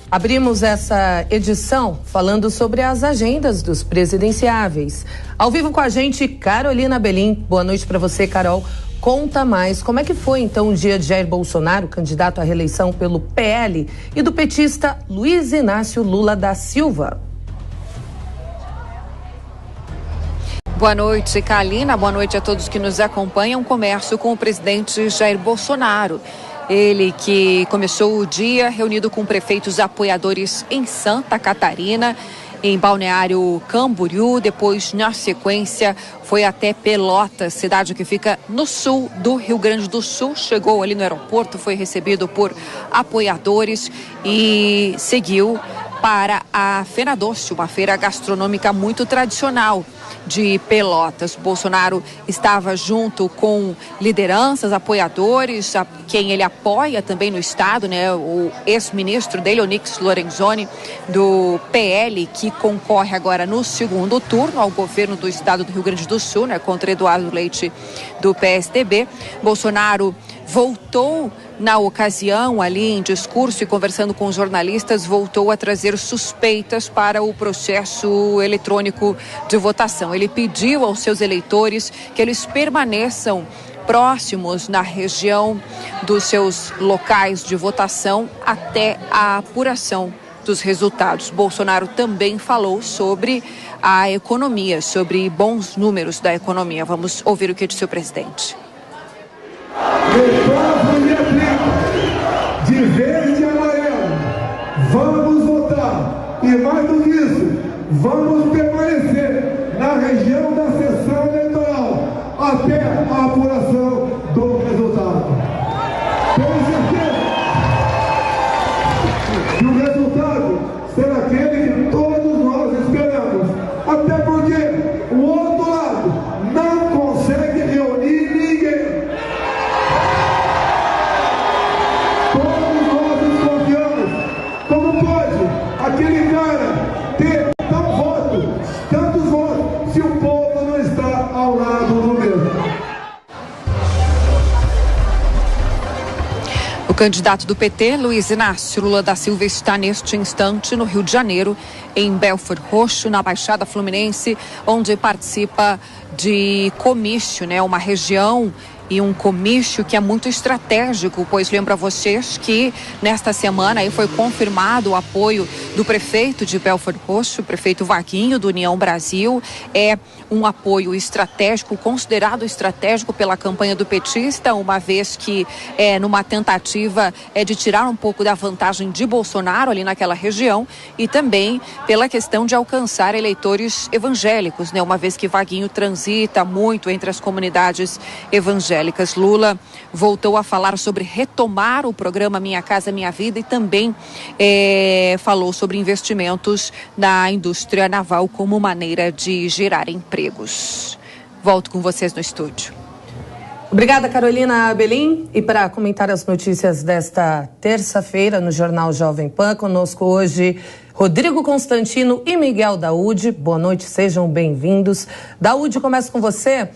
Abrimos essa edição falando sobre as agendas dos presidenciáveis. Ao vivo com a gente, Carolina Belim. Boa noite para você, Carol. Conta mais, como é que foi então o dia de Jair Bolsonaro, candidato à reeleição pelo PL, e do petista Luiz Inácio Lula da Silva? Boa noite, Kalina. Boa noite a todos que nos acompanham. Começo com o presidente Jair Bolsonaro. Ele que começou o dia reunido com prefeitos apoiadores em Santa Catarina, em Balneário Camboriú, depois, na sequência, foi até Pelotas, cidade que fica no sul do Rio Grande do Sul. Chegou ali no aeroporto, foi recebido por apoiadores e seguiu para a Fena Doce, uma feira gastronômica muito tradicional de Pelotas. Bolsonaro estava junto com lideranças, apoiadores, quem ele apoia também no estado, né? O ex-ministro dele, Onyx Lorenzoni, do PL, que concorre agora no segundo turno ao governo do estado do Rio Grande do Sul, né? Contra Eduardo Leite, do PSDB. Bolsonaro voltou na ocasião, ali em discurso e conversando com jornalistas, voltou a trazer suspeitas para o processo eletrônico de votação. Ele pediu aos seus eleitores que eles permaneçam próximos na região dos seus locais de votação até a apuração dos resultados. Bolsonaro também falou sobre a economia, sobre bons números da economia. Vamos ouvir o que disse o presidente. De verde e amarelo, vamos votar e mais do que isso, vamos permanecer na região da sessão eleitoral até a apuração do resultado. Tenho certeza que o resultado será aquele que todos nós esperamos, até porque o outro lado não consegue reunir ninguém. Aquele cara ter tantos votos, se o povo não está ao lado do mesmo. O candidato do PT, Luiz Inácio Lula da Silva, está neste instante no Rio de Janeiro, em Belford Roxo, na Baixada Fluminense, onde participa de comício, né? Uma região e um comício que é muito estratégico, pois lembro a vocês que nesta semana aí foi confirmado o apoio do prefeito de Belford Roxo, o prefeito Vaguinho, do União Brasil. É um apoio estratégico, considerado estratégico pela campanha do petista, uma vez que é numa tentativa de tirar um pouco da vantagem de Bolsonaro ali naquela região e também pela questão de alcançar eleitores evangélicos, né? Uma vez que Vaguinho transita muito entre as comunidades evangélicas. Lula voltou a falar sobre retomar o programa Minha Casa Minha Vida e também falou sobre investimentos na indústria naval como maneira de gerar empregos. Volto com vocês no estúdio. Obrigada, Carolina Belim. E para comentar as notícias desta terça-feira no Jornal Jovem Pan, conosco hoje Rodrigo Constantino e Miguel Daúde. Boa noite, sejam bem-vindos. Daúde, começo com você.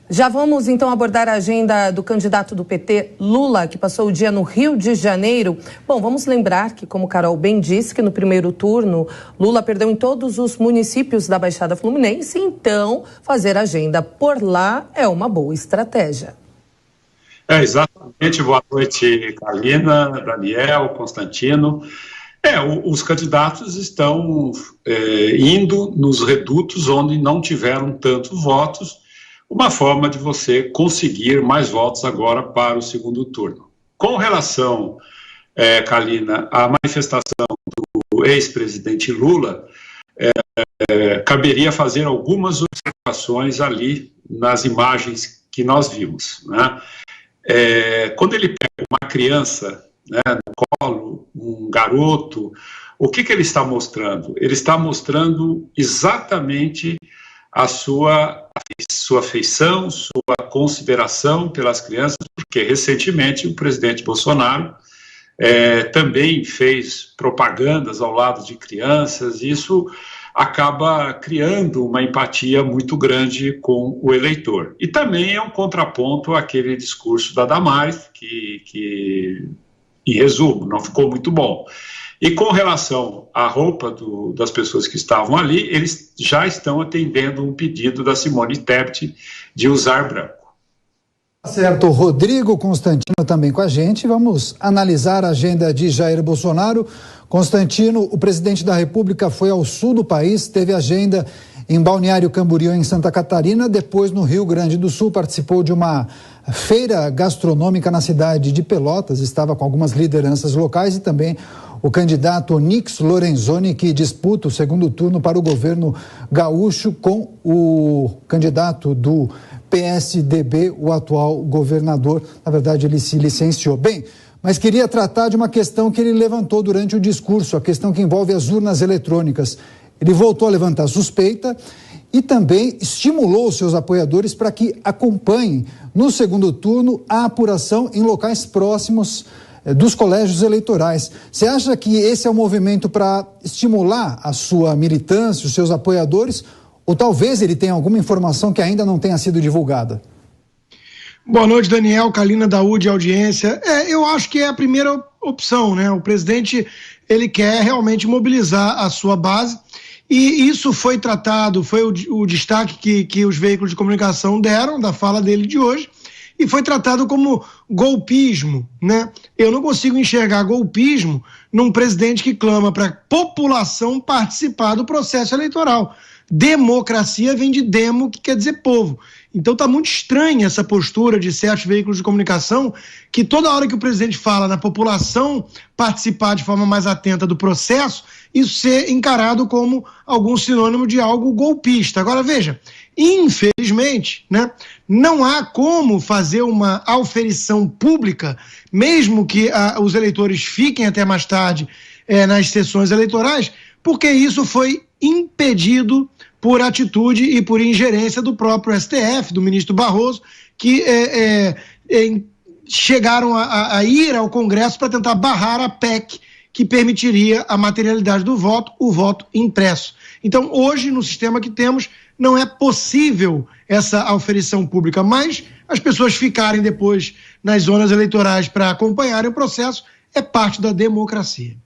Já vamos, então, abordar a agenda do candidato do PT, Lula, que passou o dia no Rio de Janeiro. Bom, vamos lembrar que, como Carol bem disse, que no primeiro turno, Lula perdeu em todos os municípios da Baixada Fluminense, então fazer agenda por lá é uma boa estratégia. Exatamente. Boa noite, Kalina, Daniel, Constantino. Os candidatos estão indo nos redutos onde não tiveram tantos votos, uma forma de você conseguir mais votos agora para o segundo turno. Com relação, Kalina, à manifestação do ex-presidente Lula, caberia fazer algumas observações ali nas imagens que nós vimos, né? Quando ele pega uma criança, né, no colo, um garoto, o que ele está mostrando? Ele está mostrando exatamente a sua afeição, sua consideração pelas crianças, porque recentemente o presidente Bolsonaro também fez propagandas ao lado de crianças, e isso acaba criando uma empatia muito grande com o eleitor. E também é um contraponto àquele discurso da Damares, que em resumo, não ficou muito bom. E com relação à roupa das pessoas que estavam ali, eles já estão atendendo um pedido da Simone Tebet de usar branco. Certo, Rodrigo Constantino também com a gente. Vamos analisar a agenda de Jair Bolsonaro. Constantino, o presidente da República foi ao sul do país, teve agenda em Balneário Camboriú, em Santa Catarina, depois no Rio Grande do Sul, participou de uma feira gastronômica na cidade de Pelotas, estava com algumas lideranças locais e também o candidato Onyx Lorenzoni, que disputa o segundo turno para o governo gaúcho com o candidato do PSDB, o atual governador. Na verdade, ele se licenciou. Bem, mas queria tratar de uma questão que ele levantou durante o discurso, a questão que envolve as urnas eletrônicas. Ele voltou a levantar suspeita e também estimulou os seus apoiadores para que acompanhem no segundo turno a apuração em locais próximos dos colégios eleitorais. Você acha que esse é um movimento para estimular a sua militância, os seus apoiadores, ou talvez ele tenha alguma informação que ainda não tenha sido divulgada? Boa noite, Daniel, Kalina, Daúde, audiência. Eu acho que é a primeira opção, né? O presidente, ele quer realmente mobilizar a sua base e isso foi tratado, foi o destaque que os veículos de comunicação deram da fala dele de hoje e foi tratado como golpismo, né? Eu não consigo enxergar golpismo num presidente que clama para a população participar do processo eleitoral. Democracia vem de demo, que quer dizer povo. Então está muito estranha essa postura de certos veículos de comunicação que toda hora que o presidente fala na população participar de forma mais atenta do processo, isso ser encarado como algum sinônimo de algo golpista. Agora veja, infelizmente, né, não há como fazer uma auferição pública, mesmo que os eleitores fiquem até mais tarde nas sessões eleitorais, porque isso foi impedido por atitude e por ingerência do próprio STF, do ministro Barroso, que chegaram a ir ao Congresso para tentar barrar a PEC que permitiria a materialidade do voto, o voto impresso. Então, hoje, no sistema que temos, não é possível essa auferição pública, mas as pessoas ficarem depois nas zonas eleitorais para acompanharem o processo é parte da democracia.